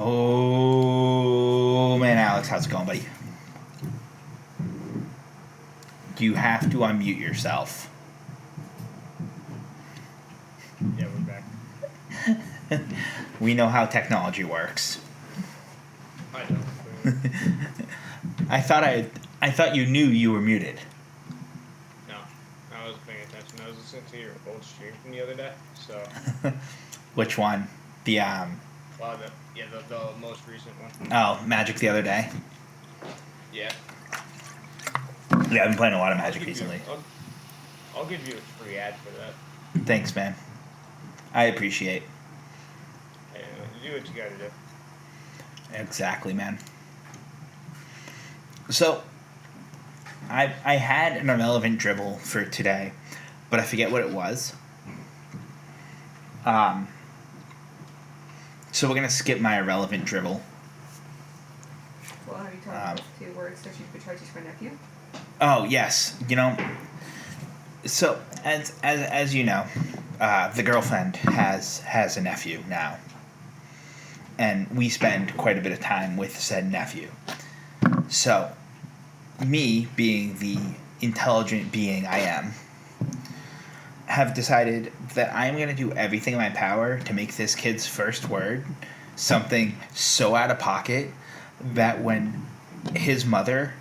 Oh, man, Alex, how's it going, buddy? You have to unmute yourself. Yeah, we're back. We know how technology works. I know. I thought you knew you were muted. No, I wasn't paying attention. I was listening to your old stream from the other day, so. Which one? The The most recent one. Oh, Magic the other day. Yeah. Yeah, I've been playing a lot of Magic recently. I'll give you a free ad for that. Thanks, man. I appreciate. Hey, you do what you gotta do. Exactly, man. So, I had an irrelevant dribble for today, but I forget what it was. So we're gonna skip my irrelevant dribble. Well, have you told me two words that you could try to teach my nephew? Oh yes, So as you know, the girlfriend has a nephew now, and we spend quite a bit of time with said nephew. So, me being the intelligent being I am, have decided that I'm going to do everything in my power to make this kid's first word something so out of pocket that when his mother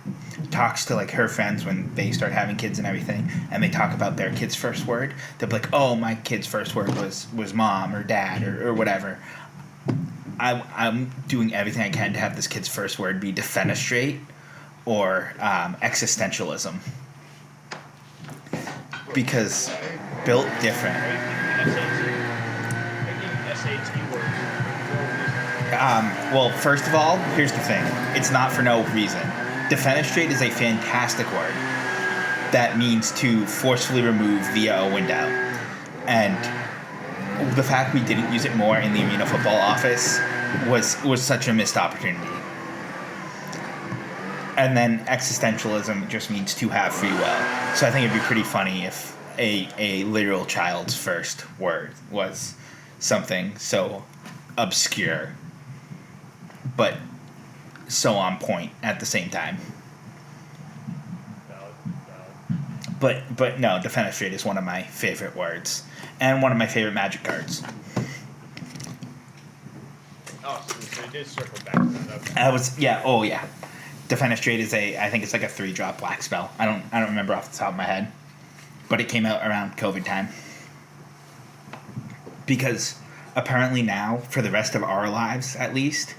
talks to like her friends when they start having kids and everything, and they talk about their kid's first word, they'll be like, "Oh, my kid's first word was mom or dad or whatever." I'm doing everything I can to have this kid's first word be defenestrate or existentialism, because built different. SAT words. Well, first of all, here's the thing. It's not for no reason. Defenestrate is a fantastic word that means to forcefully remove via a window. And the fact we didn't use it more in the Arena Football office was such a missed opportunity. And then existentialism just means to have free will. So I think it'd be pretty funny if a literal child's first word was something so obscure but so on point at the same time. Valid. But no, defenestrate is one of my favorite words and one of my favorite Magic cards. Oh, so you did circle back to that. Okay. Defenestrate is I think it's like a 3-drop black spell. I don't remember off the top of my head, but it came out around COVID time. Because apparently now, for the rest of our lives at least,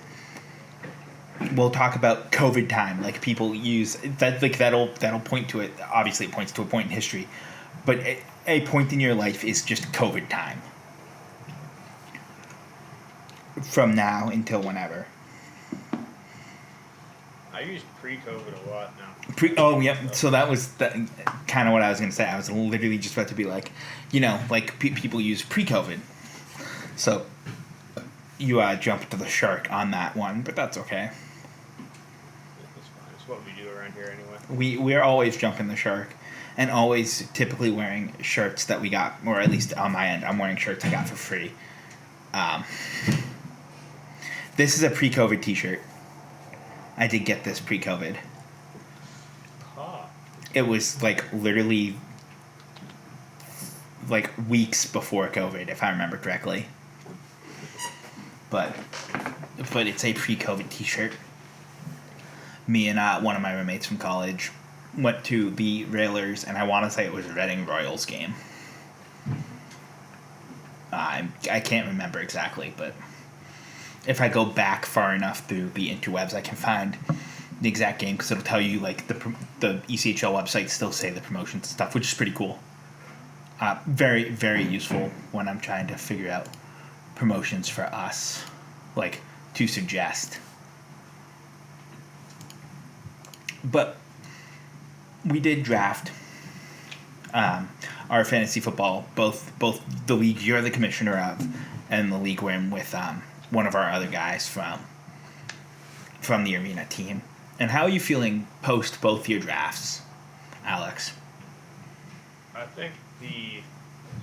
we'll talk about COVID time. Like people use that, like that'll point to it. Obviously, it points to a point in history, but a point in your life is just COVID time. From now until whenever. I use pre-COVID a lot now. So that was kind of what I was going to say. I was literally just about to be like, people use pre-COVID. So you jumped to the shark on that one, but that's okay. It's fine. It's what we do around here anyway. We're always jumping the shark, and always typically wearing shirts that we got, or at least on my end, I'm wearing shirts I got for free. This is a pre-COVID t-shirt. I did get this pre-COVID. Huh. It was like literally like weeks before COVID, if I remember correctly. But it's a pre-COVID t-shirt. Me and one of my roommates from college went to the Railers, and I want to say it was a Reading Royals game. I can't remember exactly, but if I go back far enough through the interwebs, I can find the exact game, because it'll tell you like the ECHL websites still say the promotions and stuff, which is pretty cool. Very, very useful when I'm trying to figure out promotions for us, like to suggest. But we did draft our fantasy football, both the league you're the commissioner of and the league we're in with one of our other guys from the Arena team. And how are you feeling post both your drafts, Alex? I think the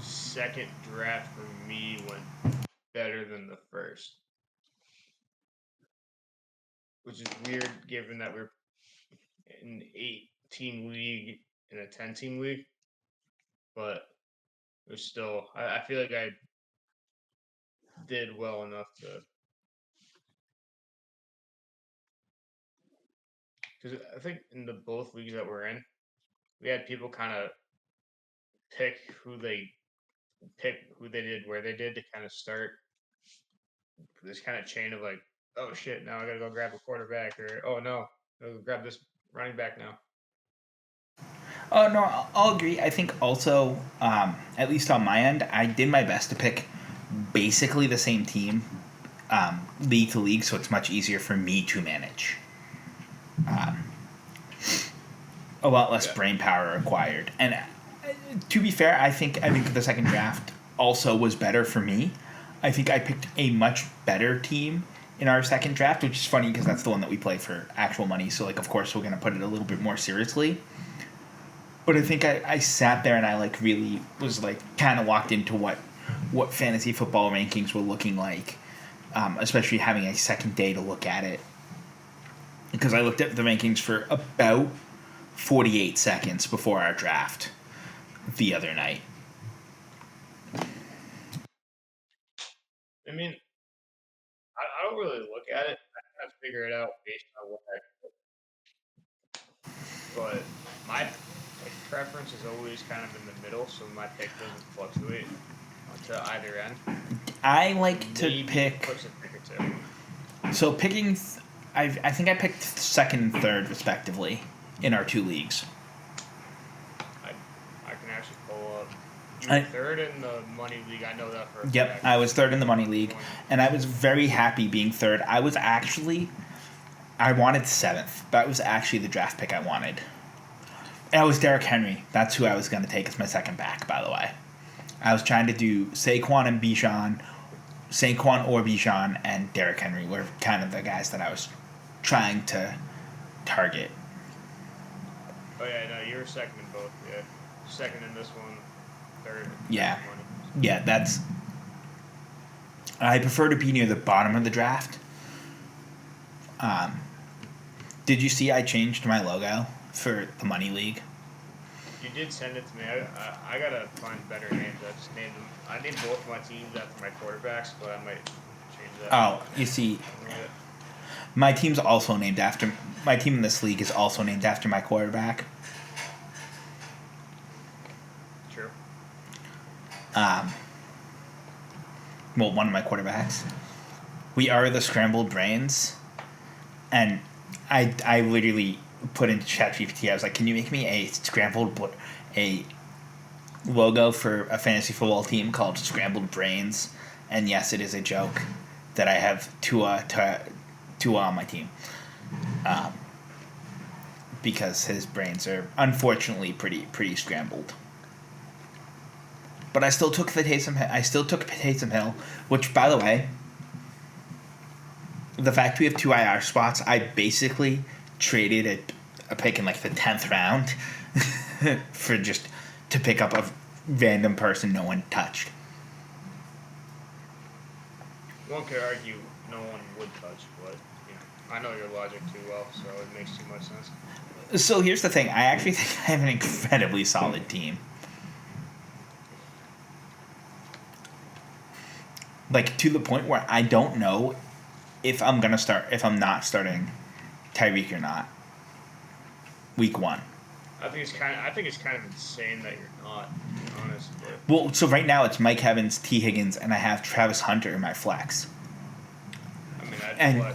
second draft for me went better than the first. which is weird given that we're in an 8-team league in a 10-team league. But it was still, I feel like I did well enough to. Because I think in the both leagues that we're in, we had people kind of pick who they did where they did to kind of start this kind of chain of like, oh shit, now I gotta go grab a quarterback, or oh no, I gotta go grab this running back now. Oh no, I'll agree. I think also, at least on my end, I did my best to pick basically the same team, league to league, so it's much easier for me to manage. A lot less brain power required, and to be fair, I think the second draft also was better for me. I think I picked a much better team in our second draft, which is funny because that's the one that we play for actual money. So like, of course, we're gonna put it a little bit more seriously. But I think I sat there and I like really was like kind of walked into what fantasy football rankings were looking like, especially having a second day to look at it. Because I looked at the rankings for about 48 seconds before our draft the other night. I mean, I don't really look at it. I kind of figure it out based on what I. But my pick preference is always kind of in the middle, so my pick doesn't fluctuate to either end. I like to Maybe pick. push a pick or two. So picking, I think I picked second and third respectively in our two leagues. I can actually pull up. You were third in the money league. I know that for a Yep, fact. I was third in the money league, and I was very happy being third. I wanted seventh. That was actually the draft pick I wanted. And I was Derrick Henry. That's who I was going to take as my second back, by the way. I was trying to do Saquon or Bijan, and Derrick Henry were kind of the guys that I was trying to target. Oh yeah, no, you were second in both. Yeah, second in this one, third. Yeah, yeah, that's. I prefer to be near the bottom of the draft. Did you see I changed my logo for the money league? You did send it to me. I gotta find better names. I just named them. I named both my teams after my quarterbacks, but I might change that. Oh, you see, my team's also named after my team in this league is also named after my quarterback. True. Well, one of my quarterbacks. We are the Scrambled Brains, and I literally put into ChatGPT. I was like, "Can you make me a logo for a fantasy football team called Scrambled Brains?" And yes, it is a joke that I have Tua on my team, because his brains are unfortunately pretty scrambled. But I still took Taysom Hill, which, by the way, the fact we have 2 IR spots, I basically traded a pick in like the 10th round for just to pick up a random person no one touched. One could argue no one would touch, but I know your logic too well, so it makes too much sense. So here's the thing. I actually think I have an incredibly solid team. Like, to the point where I don't know if I'm not starting Tyreek or not. Week 1. I think it's kind of insane that you're not, to be honest. But Well, so right now it's Mike Evans, T. Higgins, and I have Travis Hunter in my flex. I mean, I'd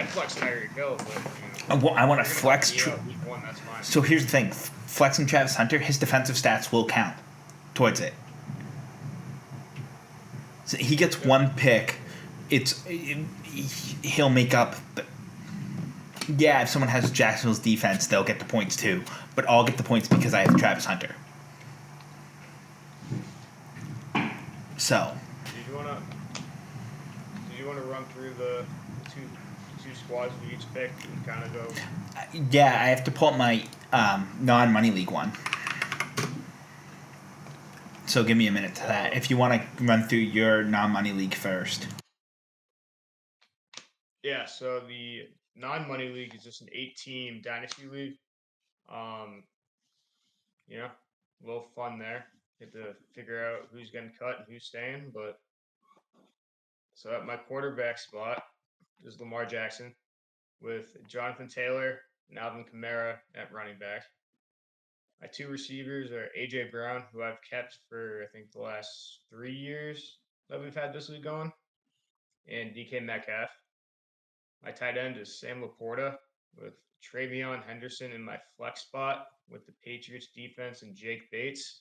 flex Tyreek Hill, but I want to flex. Week 1, that's fine. So here's the thing: flexing Travis Hunter, his defensive stats will count towards it. So he gets one pick. He'll make up. Yeah, if someone has Jacksonville's defense, they'll get the points too. But I'll get the points because I have Travis Hunter. So. Did you wanna run through the two squads we each picked and kind of go? Yeah, I have to pull up my non-money league one. So give me a minute to that. If you want to run through your non-money league first. Yeah, so the non-money league is just an 8-team dynasty league. Um, you know, a little fun there. Get to figure out who's getting cut and who's staying. But so at my quarterback spot is Lamar Jackson with Jonathan Taylor and Alvin Kamara at running back. My two receivers are AJ Brown, who I've kept for I think the last 3 years that we've had this league going, and DK Metcalf. My tight end is Sam Laporta with Travion Henderson in my flex spot with the Patriots defense and Jake Bates.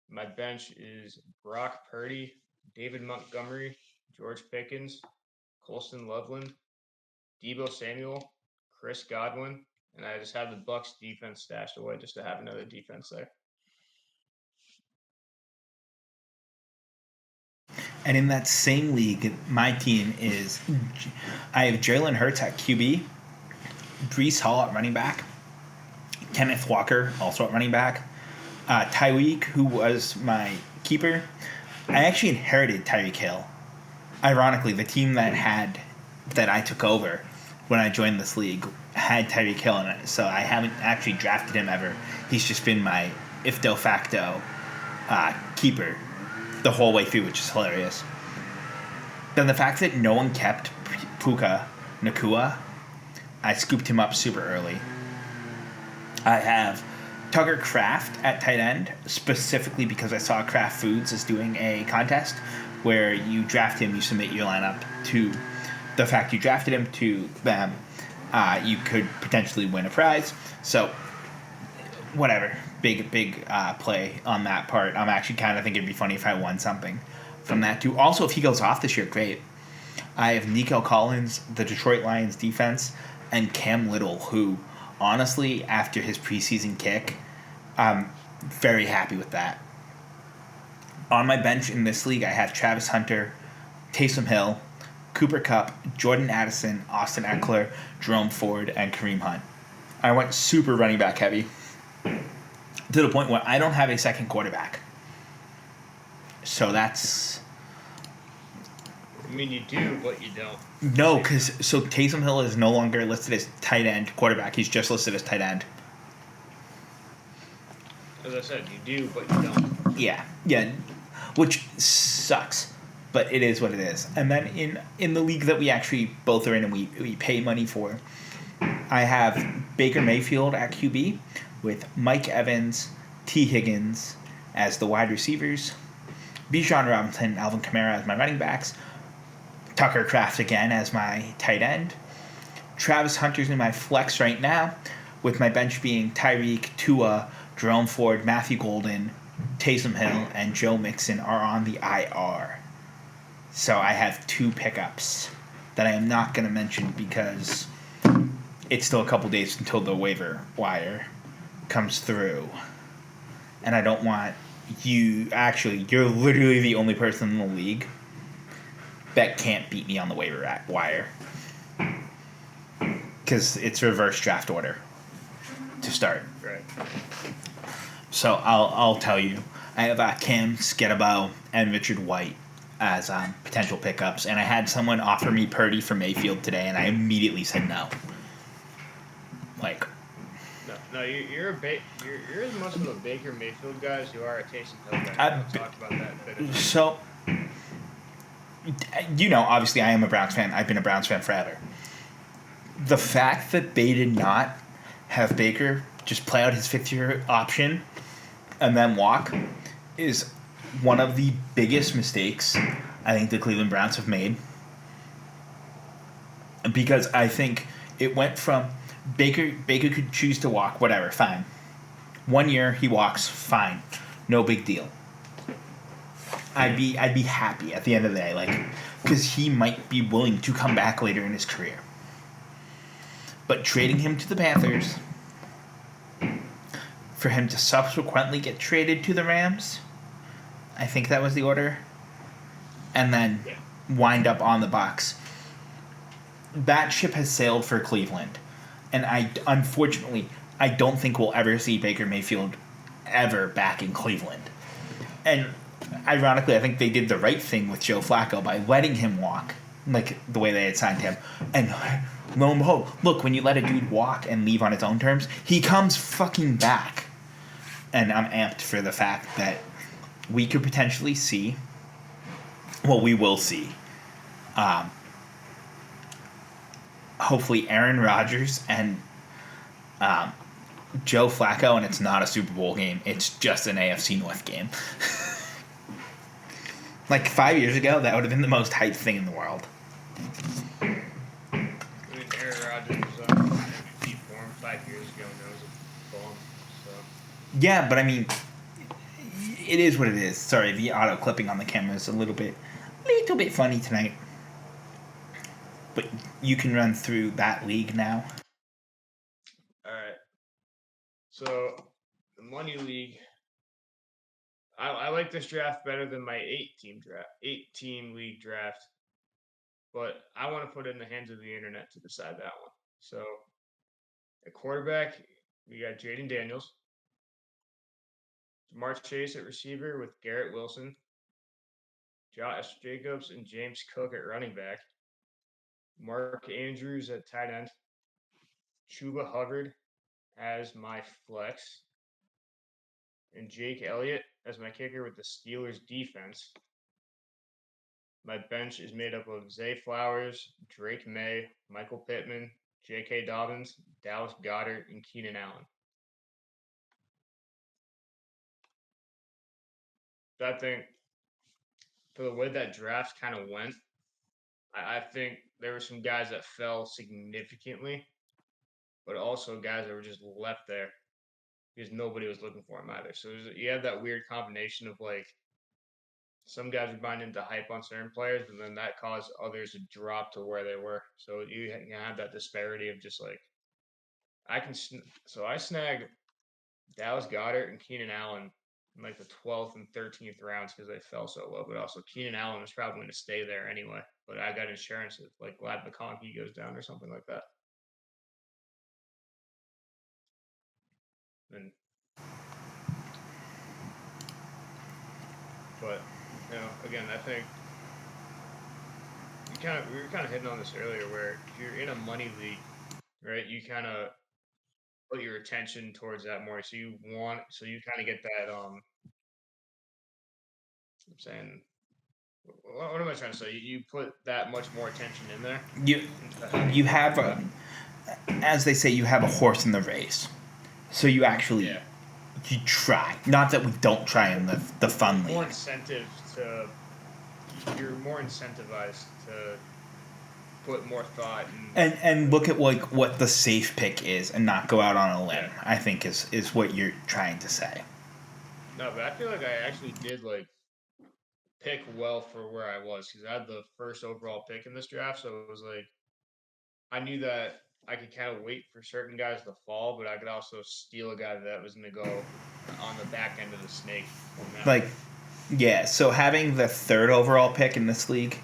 My bench is Brock Purdy, David Montgomery, George Pickens, Colston Loveland, Debo Samuel, Chris Godwin, and I just have the Bucks defense stashed away just to have another defense there. And in that same league, my team is I have Jalen Hurts at QB, Brees Hall at running back, Kenneth Walker also at running back, Tyreek, who was my keeper. I actually inherited Tyreek Hill. Ironically, the team that I took over when I joined this league had Tyreek Hill in it, so I haven't actually drafted him ever. He's just been my if de facto keeper the whole way through, which is hilarious. Then the fact that no one kept Puka Nakua, I scooped him up super early. I have Tucker Kraft at tight end, specifically because I saw Kraft Foods is doing a contest where you draft him, you submit your lineup to the fact you drafted him to them. You could potentially win a prize. So, whatever. Big play on that part. I'm actually kind of thinking it'd be funny if I won something from that too. Also, if he goes off this year, great. I have Nico Collins, the Detroit Lions defense, and Cam Little, who, honestly, after his preseason kick, I'm very happy with that. On my bench in this league, I have Travis Hunter, Taysom Hill, Cooper Kupp, Jordan Addison, Austin Eckler, Jerome Ford, and Kareem Hunt. I went super running back heavy to the point where I don't have a second quarterback. So that's... I mean, you do, but you don't. No, because Taysom Hill is no longer listed as tight end quarterback. He's just listed as tight end. As I said, you do, but you don't. Yeah, which sucks, but it is what it is. And then in the league that we actually both are in and we pay money for, I have Baker Mayfield at QB with Mike Evans, T. Higgins as the wide receivers, Bijan Robinson, Alvin Kamara as my running backs, Tucker Kraft again as my tight end, Travis Hunter's in my flex right now, with my bench being Tyreek, Tua, Jerome Ford, Matthew Golden, Taysom Hill, and Joe Mixon are on the IR. So I have 2 pickups that I am not going to mention because it's still a couple days until the waiver wire comes through. And I don't want you... Actually, you're literally the only person in the league that can't beat me on the waiver wire. Because it's reverse draft order to start. Right. So I'll tell you, I have Cam Skidabo and Richard White as potential pickups, and I had someone offer me Purdy for Mayfield today, and I immediately said no. No, you're as much of a Baker Mayfield guy as you are a Taysom Hill guy. We'll talk about that a bit. So, obviously I am a Browns fan. I've been a Browns fan forever. The fact that they did not have Baker just play out his 5th-year option and then walk is one of the biggest mistakes I think the Cleveland Browns have made. Because I think it went from Baker could choose to walk, whatever, fine. 1 year he walks, fine. No big deal. I'd be happy at the end of the day, because he might be willing to come back later in his career. But trading him to the Panthers, for him to subsequently get traded to the Rams, I think that was the order, and then wind up on the Bucs. That ship has sailed for Cleveland, and unfortunately I don't think we'll ever see Baker Mayfield ever back in Cleveland. And ironically, I think they did the right thing with Joe Flacco by letting him walk like the way they had signed him. And lo and behold, look, when you let a dude walk and leave on his own terms, he comes fucking back. And I'm amped for the fact that we could potentially see, well, we will see, hopefully Aaron Rodgers and Joe Flacco, and it's not a Super Bowl game, it's just an AFC North game. Like 5 years ago, that would have been the most hyped thing in the world. I mean, Aaron Rodgers was on MVP form 5 years ago, and that was a bomb. So Yeah, but I mean, it is what it is. Sorry, the auto clipping on the camera is a little bit funny tonight. But you can run through that league now. all right. So the Money League. I like this draft better than my 8-team league draft, but I want to put it in the hands of the internet to decide that one. So, at quarterback, we got Jaden Daniels, Jamar Chase at receiver with Garrett Wilson, Josh Jacobs and James Cook at running back, Mark Andrews at tight end, Chuba Hubbard as my flex, and Jake Elliott as my kicker with the Steelers defense. My bench is made up of Zay Flowers, Drake May, Michael Pittman, J.K. Dobbins, Dallas Goedert, and Keenan Allen. So I think for the way that draft kind of went, I think there were some guys that fell significantly, but also guys that were just left there because nobody was looking for him either. So you have that weird combination of like some guys were buying into hype on certain players, but then that caused others to drop to where they were. So you have that disparity of just like I snagged Dallas Goedert and Keenan Allen in like the 12th and 13th rounds because they fell so low. But also Keenan Allen was probably going to stay there anyway. But I got insurance if like Glad McConkey goes down or something like that. And but again, I think we were kind of hitting on this earlier, where if you're in a money league, right, you kind of put your attention towards that more. So you kind of get that. I'm saying, what am I trying to say? You put that much more attention in there. You have as they say, you have a horse in the race. So you actually you try. Not that we don't try in the fun league. You're more incentivized to put more thought and look at like what the safe pick is and not go out on a limb. I think is what you're trying to say. No, but I feel like I actually did like pick well for where I was because I had the first overall pick in this draft, so it was like I knew that I could kind of wait for certain guys to fall, but I could also steal a guy that was going to go on the back end of the snake. Like, yeah. So having the third overall pick in this league,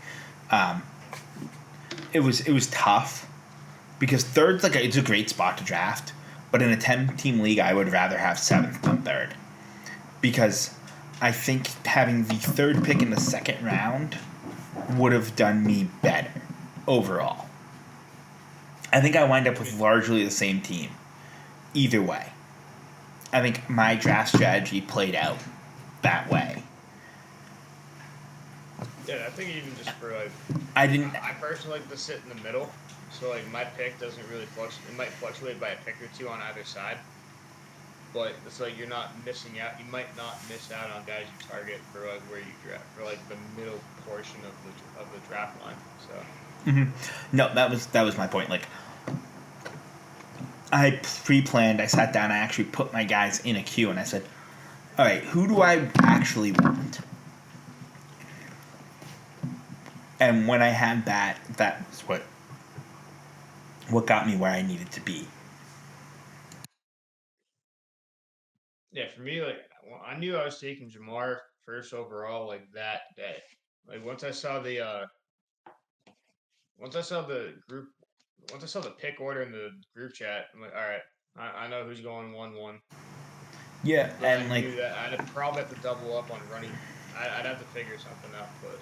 it was tough because third's like it's a great spot to draft, but in a 10-team league, I would rather have 7th than 3rd because I think having the 3rd pick in the 2nd round would have done me better overall. I think I wind up with largely the same team. Either way. I think my draft strategy played out that way. Yeah, I think even just for like... I personally like to sit in the middle. So like my pick doesn't really fluctuate. It might fluctuate by a pick or two on either side. But it's like you're not missing out. You might not miss out on guys you target for like where you draft. For like the middle portion of the draft line. So... Mm-hmm. No, that was my point. Like, I pre-planned. I sat down. I actually put my guys in a queue, and I said, "All right, who do I actually want?" And when I had that, that's what got me where I needed to be. Yeah, for me, like I knew I was taking Jamar first overall, like that day. Like once I saw the pick order in the group chat, I'm like, all right, I know who's going 1-1. Yeah, but and I knew that I'd probably have to double up on running. I'd have to figure something out, but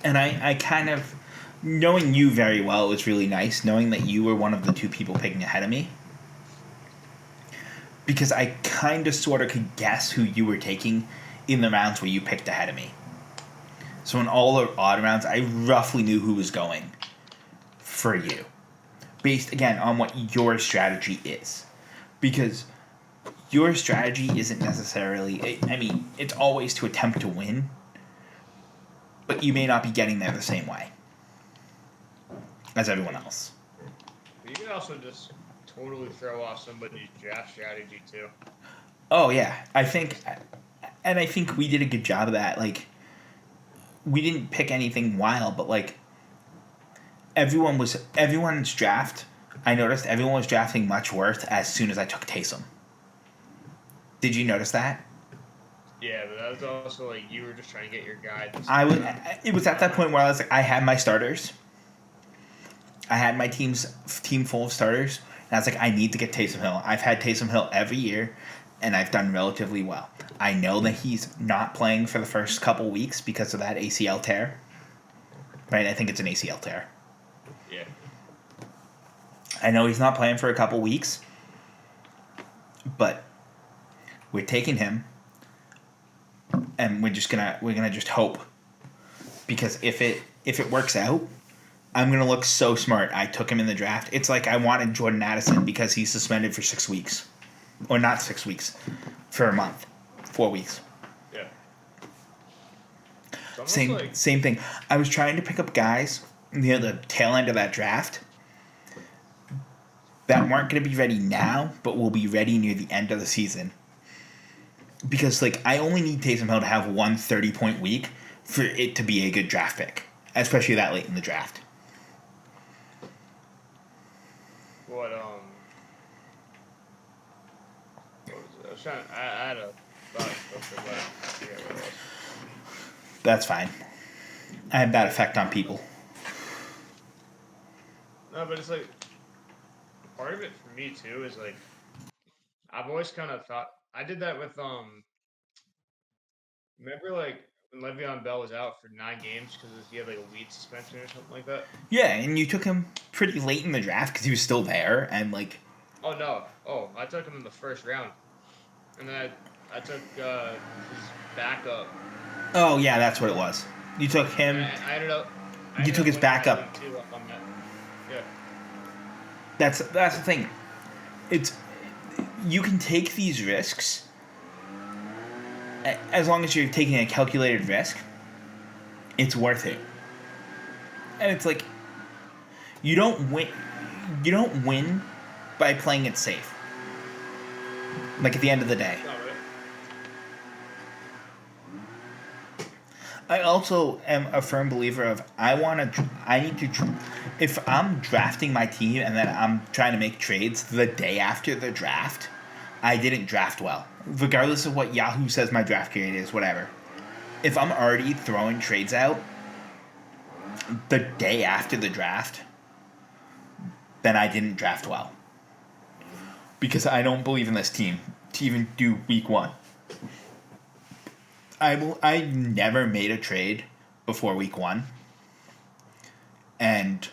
And I kind of, knowing you very well, it was really nice knowing that you were one of the two people picking ahead of me. Because I kind of sort of could guess who you were taking in the rounds where you picked ahead of me. So in all the odd rounds, I roughly knew who was going for you. Based, again, on what your strategy is. Because your strategy isn't necessarily... I mean, it's always to attempt to win. But you may not be getting there the same way as everyone else. You can also just totally throw off somebody's draft strategy, too. Oh, yeah. I think we did a good job of that. Like, we didn't pick anything wild, but, like, everyone's draft, I noticed everyone was drafting much worse as soon as I took Taysom. Did you notice that? Yeah, but that was also like you were just trying to get your guy. It was at that point where I was like, I had my starters. I had my team full of starters, and I was like, I need to get Taysom Hill. I've had Taysom Hill every year, and I've done relatively well. I know that he's not playing for the first couple weeks because of that ACL tear. Right? I think it's an ACL tear. Yeah. I know he's not playing for a couple weeks, but we're taking him, and we're gonna just hope, because if it works out, I'm gonna look so smart. I took him in the draft. It's like I wanted Jordan Addison because he's suspended for 6 weeks, or not 6 weeks, for a month, 4 weeks. Yeah. Same thing. I was trying to pick up guys near the tail end of that draft that weren't going to be ready now, but will be ready near the end of the season. Because, like, I only need Taysom Hill to have one 30-point week for it to be a good draft pick, especially that late in the draft. What was it? I was trying. I had a thought, but I forget what it was. That's fine. I have that effect on people. No, but it's like part of it for me too is like I've always kind of thought I did that with Remember like when Le'Veon Bell was out for 9 games because he had like a weed suspension or something like that. Yeah, and you took him pretty late in the draft because he was still there, and like. Oh no! Oh, I took him in the first round, and then I took his backup. Oh yeah, that's what it was. You took him. I ended up. You took his backup. Too up on that. Yeah. That's the thing. It's you can take these risks as long as you're taking a calculated risk. It's worth it, and it's like you don't win. You don't win by playing it safe. Like at the end of the day. Not really. I also am a firm believer of if I'm drafting my team and then I'm trying to make trades the day after the draft, I didn't draft well. Regardless of what Yahoo says my draft grade is, whatever. If I'm already throwing trades out the day after the draft, then I didn't draft well. Because I don't believe in this team to even do week 1. I never made a trade before week 1, and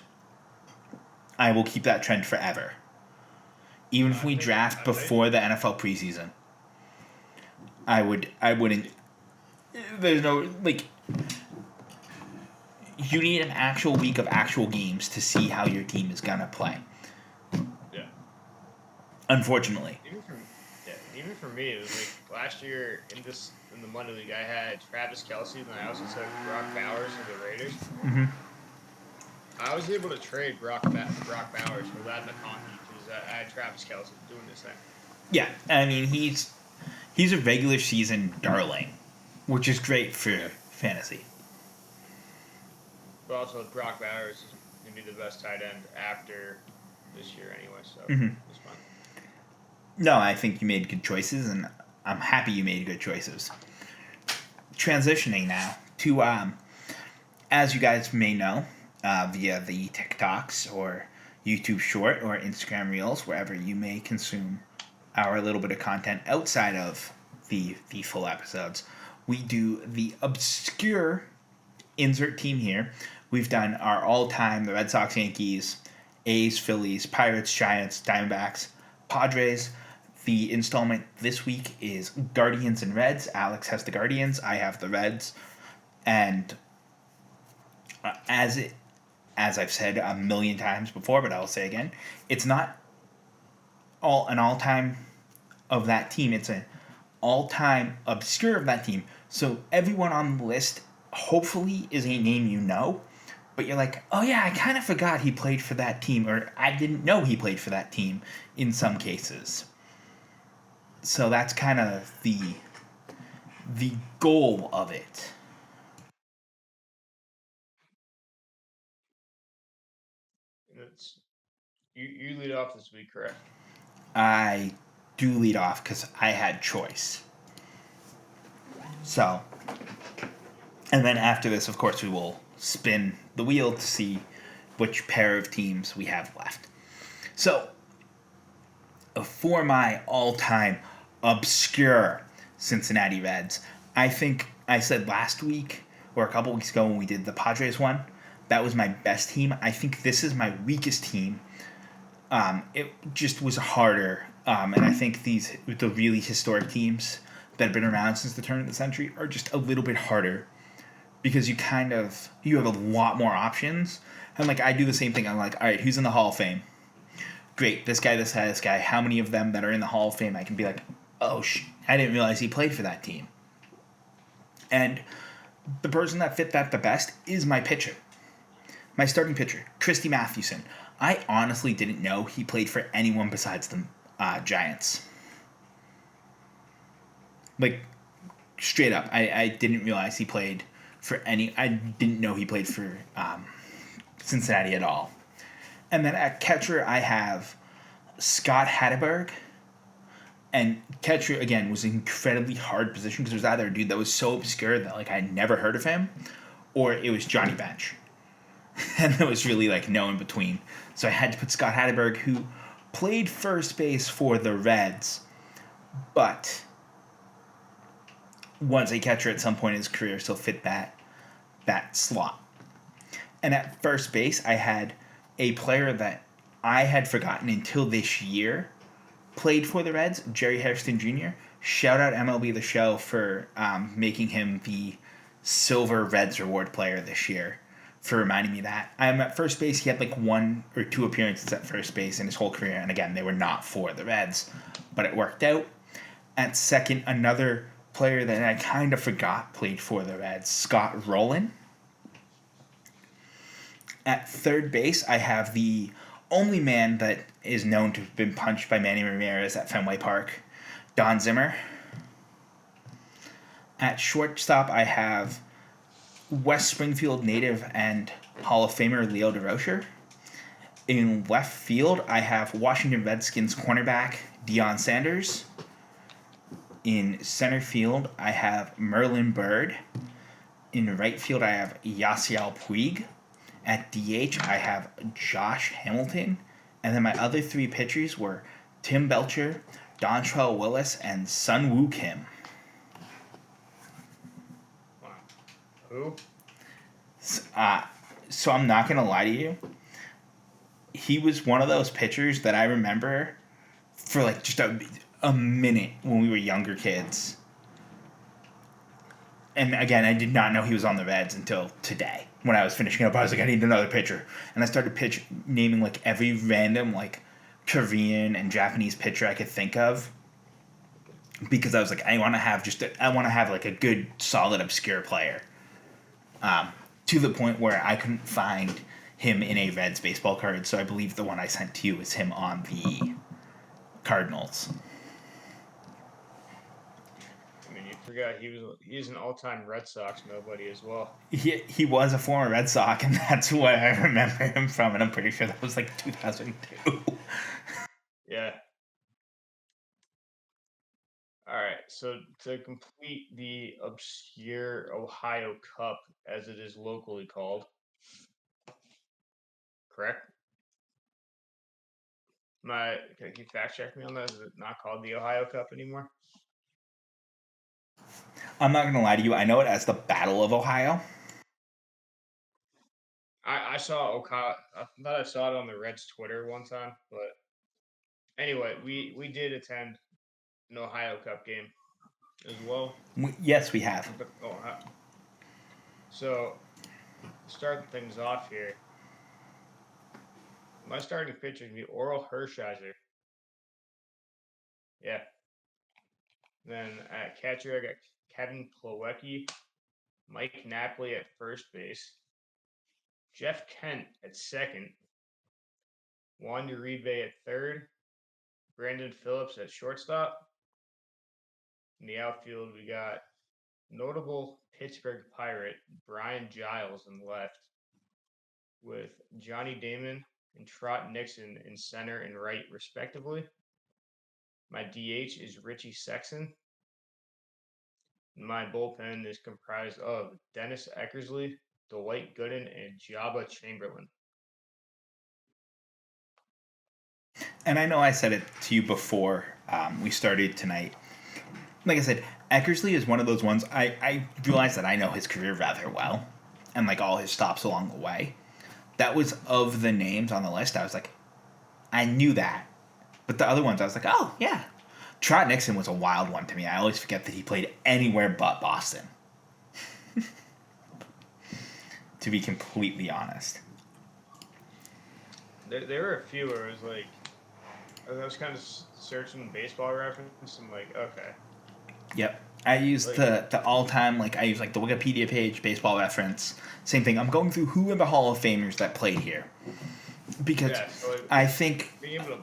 I will keep that trend forever. Even if we draft before the NFL preseason, I wouldn't. There's no like. You need an actual week of actual games to see how your team is gonna play. Yeah. Unfortunately. Even for me, it was like last year in the Monday League, I had Travis Kelce, and I also took Brock Bowers of the Raiders. Mm-hmm. I was able to trade Brock Bowers for Lad McConkey because I had Travis Kelce doing this thing. Yeah, I mean he's a regular season darling, which is great for fantasy. But also Brock Bowers is going to be the best tight end after this year anyway, so it's fine. No, I think you made good choices, and I'm happy you made good choices. Transitioning now to, as you guys may know, via the TikToks or YouTube Short or Instagram Reels, wherever you may consume our little bit of content outside of the full episodes, we do the obscure insert team here. We've done our all-time, the Red Sox, Yankees, A's, Phillies, Pirates, Giants, Diamondbacks, Padres. The installment this week is Guardians and Reds. Alex has the Guardians. I have the Reds. And as I've said a million times before, but I'll say again, it's not an all-time of that team. It's an all-time obscure of that team. So everyone on the list hopefully is a name you know, but you're like, oh yeah, I kind of forgot he played for that team, or I didn't know he played for that team in some cases. So that's kind of the goal of it. It's you lead off this week, correct? I do lead off because I had choice. So, and then after this, of course, we will spin the wheel to see which pair of teams we have left. So, for my all-time obscure Cincinnati Reds, I think I said last week or a couple weeks ago when we did the Padres one, that was my best team. I think this is my weakest team. It just was harder, and I think the really historic teams that have been around since the turn of the century are just a little bit harder because you have a lot more options. And like I do the same thing. I'm like, all right, who's in the Hall of Fame? Great, this guy, this guy, this guy. How many of them that are in the Hall of Fame? I can be like, oh, I didn't realize he played for that team. And the person that fit that the best is my pitcher. My starting pitcher, Christy Mathewson. I honestly didn't know he played for anyone besides the Giants. Like, straight up, I didn't realize he played for I didn't know he played for Cincinnati at all. And then at catcher, I have Scott Hatteberg. And catcher, again, was an incredibly hard position because it was either a dude that was so obscure that like I never heard of him, or it was Johnny Bench. And there was really like no in between. So I had to put Scott Hatteberg, who played first base for the Reds, but was a catcher at some point in his career, so fit that slot. And at first base, I had a player that I had forgotten until this year played for the Reds, Jerry Hairston Jr. Shout out MLB The Show for making him the Silver Reds Reward Player this year, for reminding me that. At first base, he had like 1 or 2 appearances at first base in his whole career, and again, they were not for the Reds, but it worked out. At second, another player that I kind of forgot played for the Reds, Scott Rowland. At third base, I have the only man that is known to have been punched by Manny Ramirez at Fenway Park, Don Zimmer. At shortstop, I have West Springfield native and Hall of Famer Leo DeRocher. In left field, I have Washington Redskins cornerback Deion Sanders. In center field, I have Merlin Byrd. In right field, I have Yasiel Puig. At DH, I have Josh Hamilton. And then my other 3 pitchers were Tim Belcher, Dontrell Willis, and Sun Woo Kim. Wow. Who? So I'm not going to lie to you. He was one of those pitchers that I remember for like just a minute when we were younger kids. And again, I did not know he was on the Reds until today. When I was finishing up, I was like, I need another pitcher. And I started naming like every random like Korean and Japanese pitcher I could think of. Because I was like, I want to have like a good, solid, obscure player. To the point where I couldn't find him in a Reds baseball card. So I believe the one I sent to you is him on the Cardinals. Forgot he was an all-time Red Sox nobody as well. He was a former Red Sox, and that's what I remember him from, and I'm pretty sure that was like 2002. Yeah. All right, so to complete the obscure Ohio Cup, as it is locally called, correct? Can you fact check me on that? Is it not called the Ohio Cup anymore? I'm not going to lie to you. I know it as the Battle of Ohio. I saw Okada. I thought I saw it on the Reds Twitter one time, but anyway, we did attend an Ohio Cup game as well. Yes, we have. But so starting things off here, my starting pitcher is gonna be Oral Hershiser. Yeah. Then at catcher, I got Kevin Plawecki, Mike Napoli at first base, Jeff Kent at second, Juan Uribe at third, Brandon Phillips at shortstop. In the outfield, we got notable Pittsburgh Pirate Brian Giles in left, with Johnny Damon and Trot Nixon in center and right, respectively. My DH is Richie Sexton. My bullpen is comprised of Dennis Eckersley, Dwight Gooden, and Jabba Chamberlain. And I know I said it to you before we started tonight. Like I said, Eckersley is one of those ones. I realize that I know his career rather well, and like all his stops along the way. That was of the names on the list. I was like, I knew that, but the other ones I was like, oh yeah. Trot Nixon was a wild one to me. I always forget that he played anywhere but Boston. To be completely honest. There were a few where it was like, I was kind of searching baseball reference and like, okay. Yep. I used the all-time, like, I use like the Wikipedia page, baseball reference. Same thing. I'm going through who are the Hall of Famers that played here. Because Yeah, so like, I think being able to,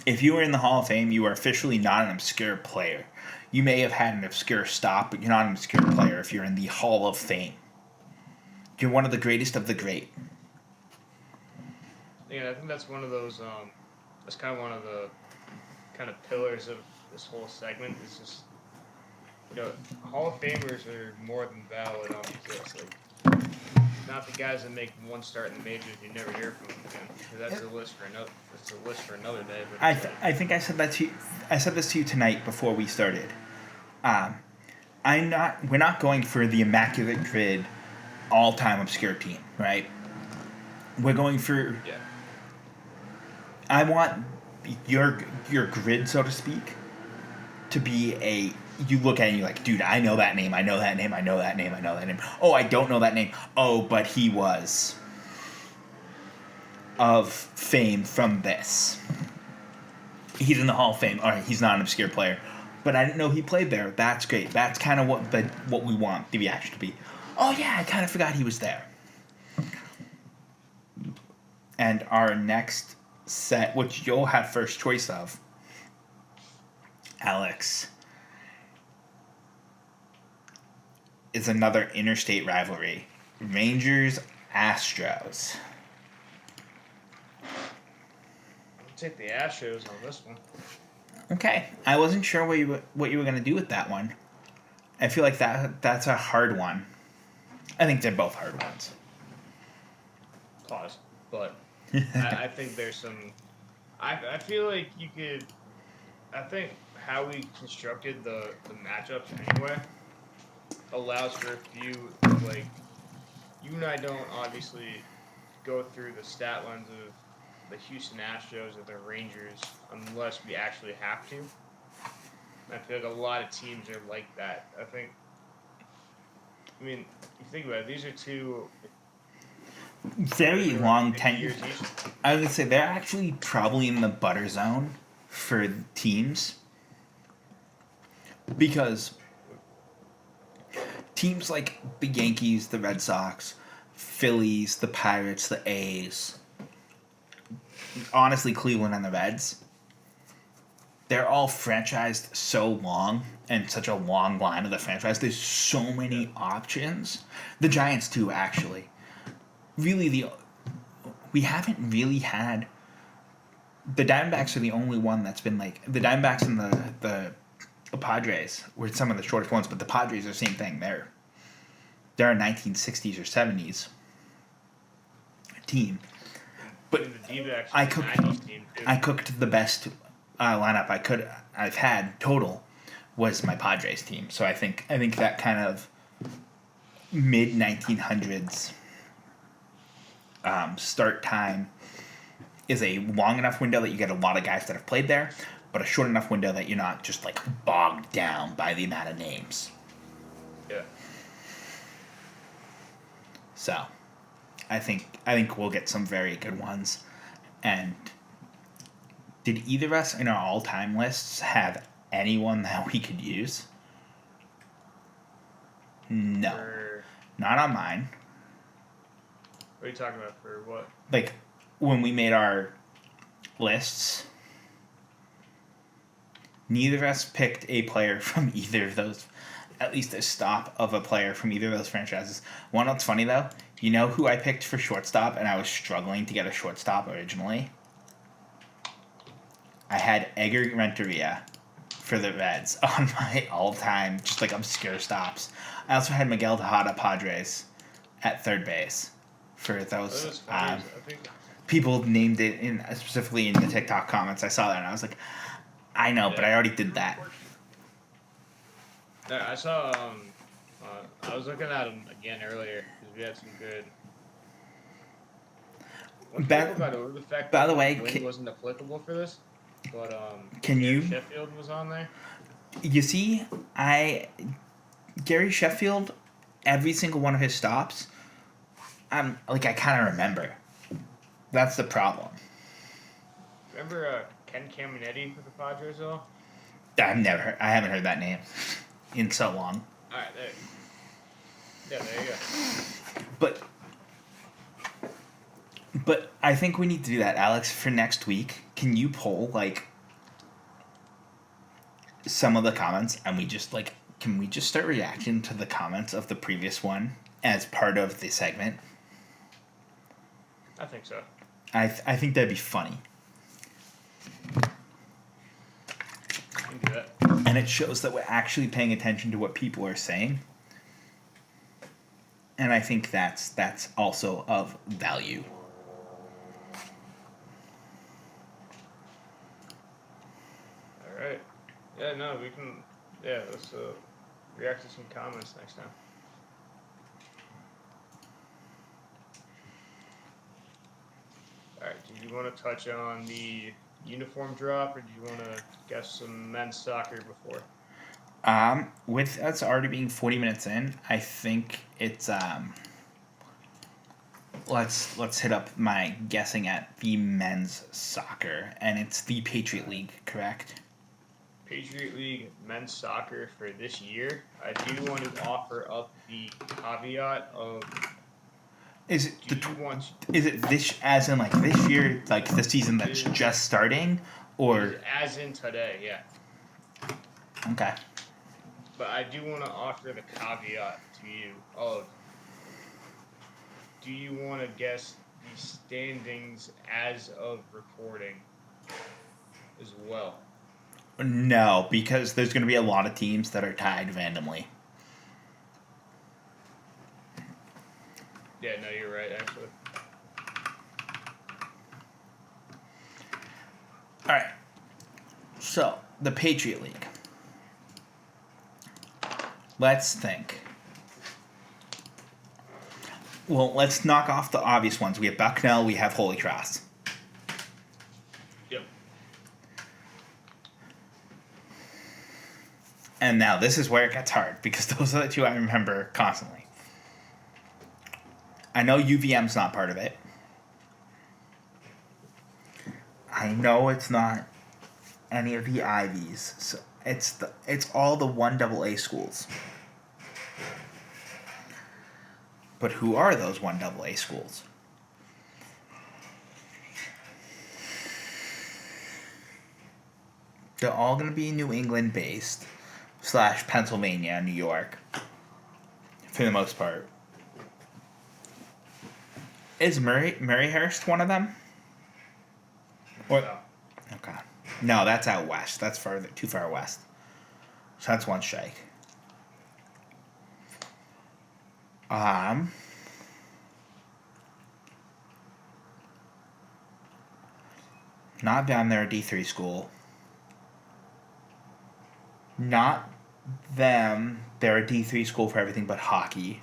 if you were in the Hall of Fame, you are officially not an obscure player. You may have had an obscure stop, but you're not an obscure player if you're in the Hall of Fame. You're one of the greatest of the great. yeah, I think that's one of those. That's kind of one of the kind of pillars of this whole segment. Is just, Hall of Famers are more than valid on these lists. Like, not the guys that make one start in the majors, you never hear from them again. That's a list for another. That's a list for another day. But I think I said that to you. I said this to you tonight before we started. We're not going for the immaculate grid, all-time obscure team, right? We're going for. Yeah. I want your grid, so to speak, to be a. You look at it and you're like, dude, I know that name, I know that name, I know that name, I know that name. Oh, I don't know that name. Oh, but he was of fame from this. He's in the Hall of Fame. All right, he's not an obscure player, but I didn't know he played there. That's great. That's kind of what we want the reaction to be. Oh yeah, I kind of forgot he was there. And our next set, which you'll have first choice of, Alex, is another interstate rivalry. Rangers Astros. I'll take the Astros on this one. Okay, I wasn't sure what you were gonna do with that one. I feel like that's a hard one. I think they're both hard ones. Pause. But I think there's some. I feel like you could. I think how we constructed the matchups anyway allows for a few, like, you and I don't obviously go through the stat lines of the Houston Astros or the Rangers unless we actually have to. I feel like a lot of teams are like that. I mean, you think about it, these are two very long tenure. years each. I would say they're actually probably in the butter zone for teams because teams like the Yankees, the Red Sox, Phillies, the Pirates, the A's, honestly Cleveland and the Reds, they're all franchised so long and such a long line of the franchise. There's so many options. The Giants too, actually. Really, we haven't really had. The Diamondbacks are the only one that's been like the Diamondbacks and the Padres were some of the shortest ones, but the Padres are the same thing. They're a 1960s or 70s team. But I cooked the best lineup I've had total was my Padres team. So I think that kind of mid 1900s start time is a long enough window that you get a lot of guys that have played there, but a short enough window that you're not just like bogged down by the amount of names. Yeah. So, I think we'll get some very good ones. And did either of us in our all-time lists have anyone that we could use? No, For, not on mine. what are you talking about? For what? Like when we made our lists, neither of us picked a player from either of those, at least a stop of a player from either of those franchises. One that's funny though, you know who I picked for shortstop, and I was struggling to get a shortstop originally? I had Edgar Renteria for the Reds on my all-time, just like obscure stops. I also had Miguel Tejada Padres at third base for those. That was funny. I think People named it specifically in the TikTok comments. I saw that and I was like, I know, but I already did that. yeah, I saw. I was looking at them again earlier because we had some good. Once people got over the fact by that the way, Wing wasn't applicable for this, but can Gary you? Sheffield was on there. You see, Gary Sheffield, every single one of his stops, I kind of remember. That's the problem. Remember Ken Caminetti for the Padres though? I haven't heard that name in so long. All right, there. Yeah, there you go. But I think we need to do that, Alex, for next week. Can you poll like some of the comments, and can we just start reacting to the comments of the previous one as part of the segment? I think so. I think that'd be funny. You can do that. And it shows that we're actually paying attention to what people are saying. And I think that's also of value. All right. Yeah, no, we can. Yeah, let's react to some comments next time. All right. Do you want to touch on the uniform drop, or do you want to guess some men's soccer before? With us already being 40 minutes in, I think it's let's hit up my guessing at the men's soccer, and it's the Patriot League, correct? Patriot League men's soccer for this year. I do want to offer up the caveat of. Is it Do you want? is it this as in like this year, like the season that's just starting, or As in today, yeah. okay? But I do want to offer the caveat to you of. Do you want to guess the standings as of recording as well? No, because there's going to be a lot of teams that are tied randomly. Yeah, no, you're right, actually. All right. So the Patriot League. Let's think. Well, let's knock off the obvious ones. We have Bucknell. We have Holy Cross. Yep. And now this is where it gets hard because those are the two I remember constantly. I know UVM's not part of it. I know it's not any of the Ivies. So it's all the 1AA schools. But who are those 1AA schools? They're all going to be New England based / Pennsylvania, New York. For the most part. Is Maryhurst one of them? Or, No. okay. No, that's out west. That's too far west. So that's one strike. Not down there, D3 school. Not them. They're a D3 school for everything but hockey.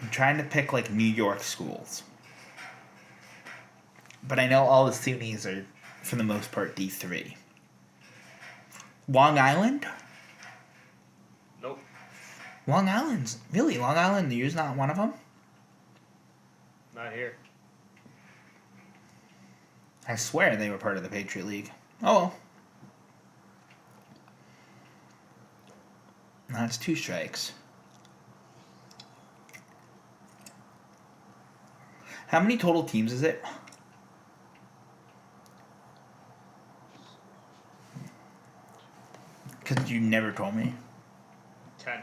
I'm trying to pick like New York schools. But I know all the SUNYs are, for the most part, D3. Long Island? Nope. Long Island's... Really? Long Island U's not one of them? Not here. I swear they were part of the Patriot League. Oh well. That's 2 strikes. How many total teams is it? Because you never told me. 10.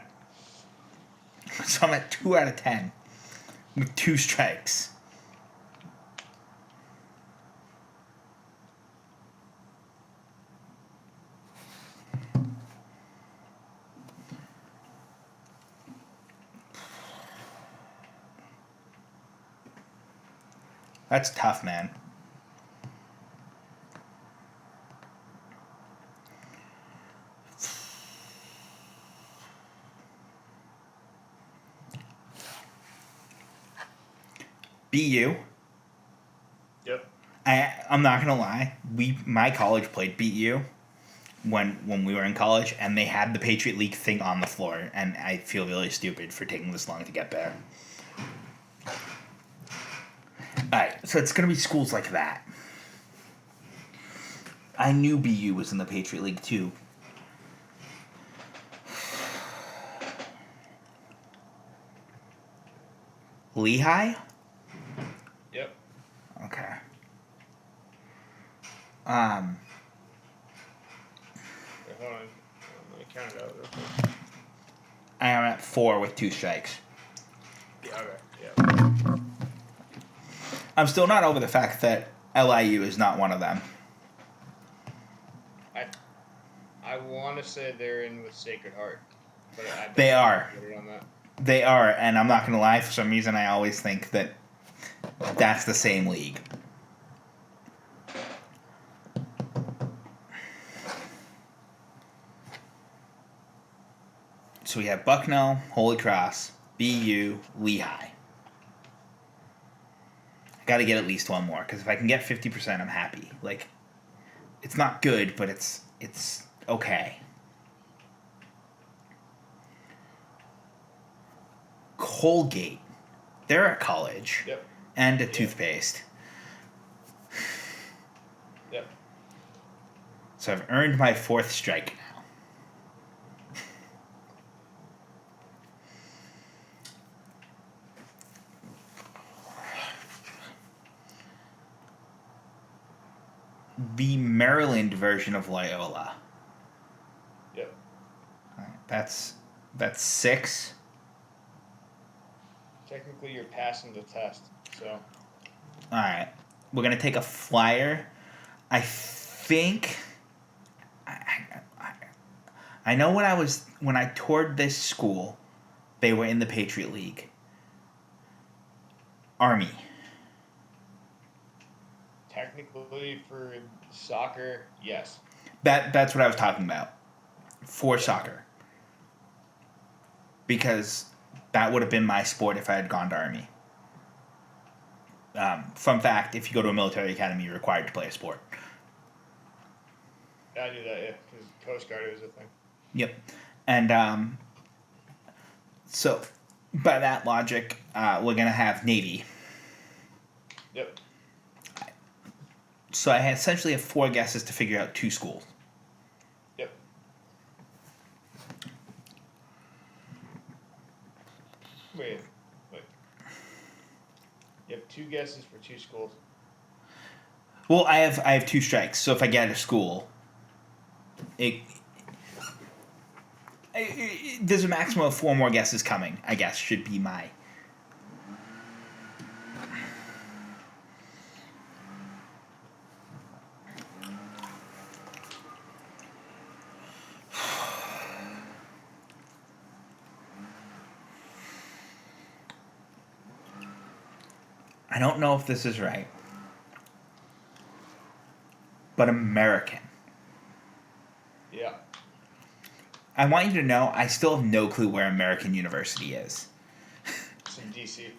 So I'm at 2 out of 10. With 2 strikes. That's tough, man. BU. Yep. I'm not gonna lie. My college played BU when we were in college, and they had the Patriot League thing on the floor, and I feel really stupid for taking this long to get there. Alright, so it's gonna be schools like that. I knew BU was in the Patriot League too. Lehigh? Yep. Okay. Wait, hold on. Let me count it out real quick. I am at 4 with 2 strikes. Yeah, okay. Yeah. I'm still not over the fact that LIU is not one of them. I want to say they're in with Sacred Heart. But I don't They know are. if they're on that. They are, and I'm not gonna lie, for some reason I always think that that's the same league. So we have Bucknell, Holy Cross, BU, Lehigh. I gotta get at least one more, because if I can get 50%, I'm happy. Like, it's not good, but it's okay. Colgate. They're a college. Yep. And a toothpaste. Yep. So I've earned my 4th strike now. The Maryland version of Loyola. Yep. Alright, that's 6. Technically, you're passing the test, so. Alright. We're gonna take a flyer. I think I know when I toured this school, they were in the Patriot League. Army. Technically, for soccer, yes. That's what I was talking about. For soccer. Because that would have been my sport if I had gone to Army. Fun fact, if you go to a military academy, you're required to play a sport. I knew that, yeah, because Coast Guard was a thing. Yep. And so, by that logic, we're going to have Navy. Yep. So I essentially have 4 guesses to figure out 2 schools. Yep. Wait. You have 2 guesses for 2 schools. Well, I have 2 strikes, so if I get a school, there's a maximum of 4 more guesses coming, I guess, should be my... I don't know if this is right, but American. Yeah. I want you to know I still have no clue where American University is. It's in DC.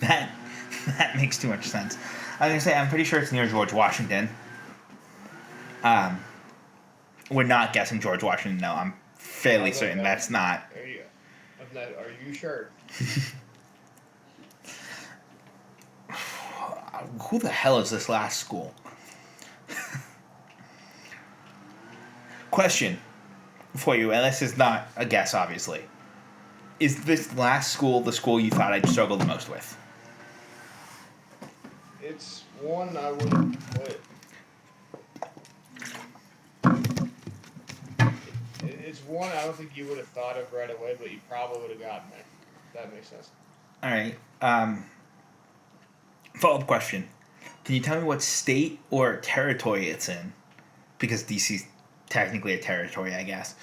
that makes too much sense. I was gonna say I'm pretty sure it's near George Washington. We're not guessing George Washington. No, I'm fairly certain that's not. There you go. Are you sure? Who the hell is this last school? Question for you, and this is not a guess, obviously. Is this last school the school you thought I'd struggle the most with? It's one I wouldn't put. It's one I don't think you would have thought of right away, but you probably would have gotten there. If that makes sense. All right. Follow-up question. Can you tell me what state or territory it's in? Because DC's technically a territory, I guess.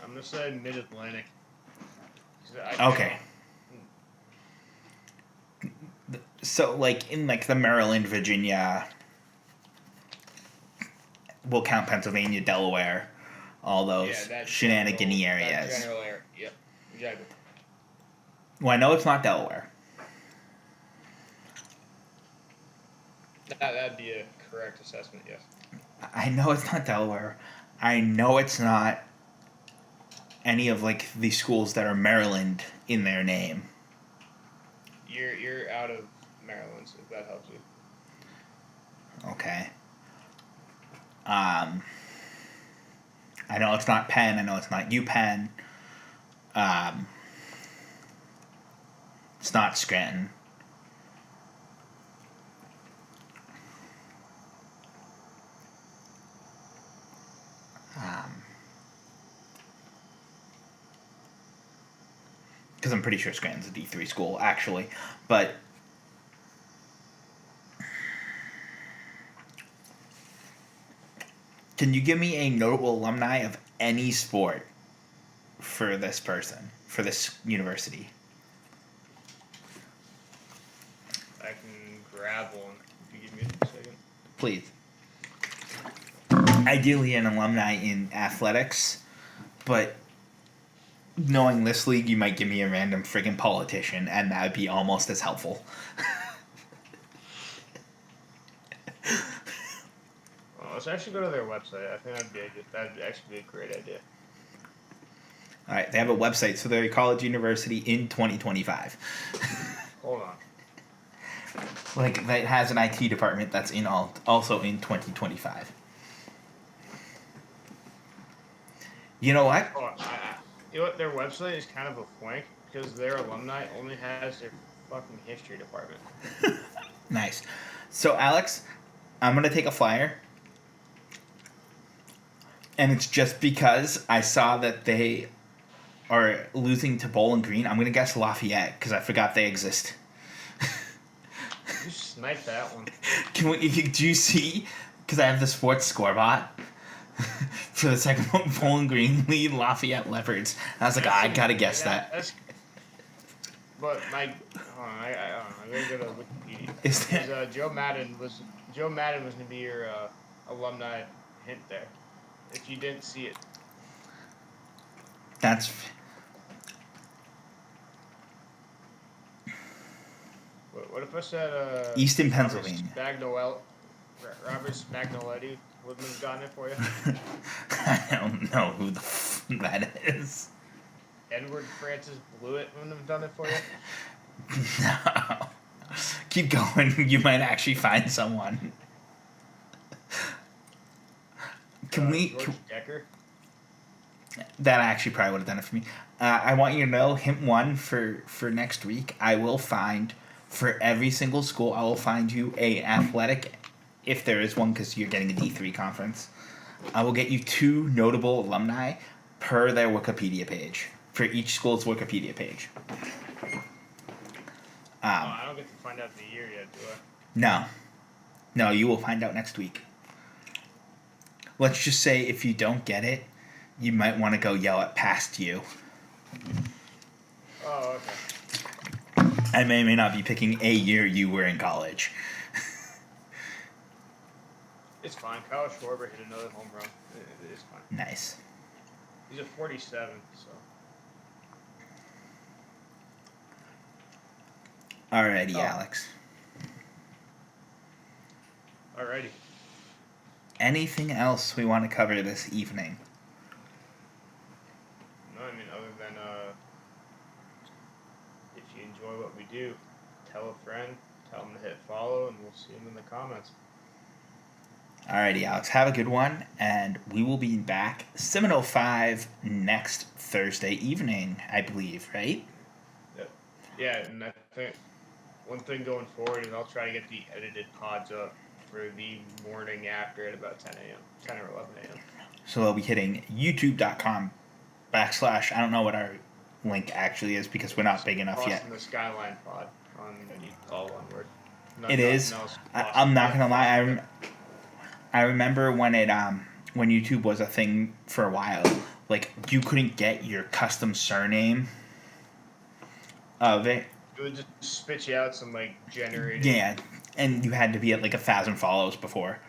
I'm going to say Mid-Atlantic. Okay. So, like, in, like, the Maryland, Virginia, we'll count Pennsylvania, Delaware, all those shenanigan-y areas. That general area. Yep, exactly. Well, I know it's not Delaware. That'd be a correct assessment, yes. I know it's not Delaware. I know it's not any of, like, the schools that are Maryland in their name. You're out of Maryland, if that helps you. Okay. I know it's not Penn. I know it's not UPenn. It's not Scranton. Because I'm pretty sure Scranton's a D3 school, actually. But can you give me a notable alumni of any sport for this person, for this university? I can grab one if you give me a second. Please. Ideally an alumni in athletics, but knowing this league, you might give me a random friggin' politician, and that would be almost as helpful. Well, let's actually go to their website. I think that'd actually be a great idea. All right, they have a website, so they're a college university in 2025. Hold on. Like, that has an IT department that's in also in 2025. You know what? Hold on. You know what? Their website is kind of a flank because their alumni only has their fucking history department. Nice. So, Alex, I'm going to take a flyer. And it's just because I saw that they are losing to Bowling Green. I'm going to guess Lafayette because I forgot they exist. You sniped that one. Do you see? Because I have the sports score bot. For the second one, Bowling Green lead Lafayette Leopards. I was like, I gotta guess that. But I gotta go to Wikipedia. Is that Joe Madden was gonna be your alumni hint there. If you didn't see it. That's. What if I said Easton, Pennsylvania. Robert Spagnoletti wouldn't have gotten it for you. I don't know who the that is. Edward Francis Blewett wouldn't have done it for you. No. Keep going. You might actually find someone. George Decker? That actually probably would have done it for me. I want you to know, hint one for next week. I will find, for every single school, I will find you a athletic, if there is one, because you're getting a D3 conference. I will get you 2 notable alumni per their Wikipedia page, for each school's Wikipedia page. I don't get to find out the year yet, do I? No. No, you will find out next week. Let's just say if you don't get it, you might want to go yell at past you. Oh, okay. I may or may not be picking a year you were in college. It's fine. Kyle Schwarber hit another home run. It is fine. Nice. He's a 47, so. Alrighty, Oh. Alex. Alrighty. Anything else we want to cover this evening? No, I mean other than if you enjoy what we do, tell a friend, tell them to hit follow, and we'll see them in the comments. Alrighty, Alex. Have a good one, and we will be back 7:05 next Thursday evening, I believe. Right? Yep. Yeah, and I think one thing going forward is I'll try to get the edited pods up for the morning after at about 10 a.m., 10 or 11 a.m. So they'll be hitting youtube.com/ I don't know what our link actually is because we're not big enough yet. Boston the Skyline pod on all one word. It is. I'm not gonna lie. I remember when when YouTube was a thing for a while. Like you couldn't get your custom surname of it. It would just spit you out some like generated. Yeah, and you had to be at like 1,000 follows before.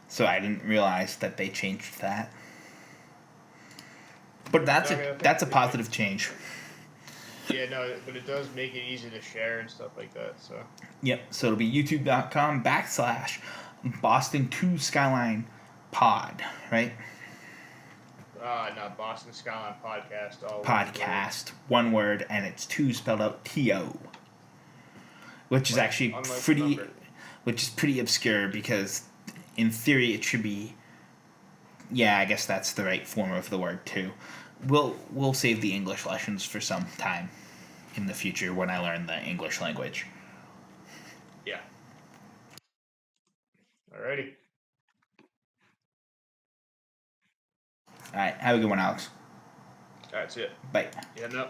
So I didn't realize that they changed that. But that's a positive change. Yeah, no, but it does make it easy to share and stuff like that. So. Yep. So it'll be youtube.com/ Boston 2 Skyline pod, right? No, Boston Skyline podcast. All Podcast, one word, and it's 2 spelled out TO. Which is actually pretty obscure because in theory it should be. Yeah, I guess that's the right form of the word too. We'll save the English lessons for some time in the future when I learn the English language. Yeah. Alrighty. Alright, have a good one, Alex. That's it. Bye. Yeah, no.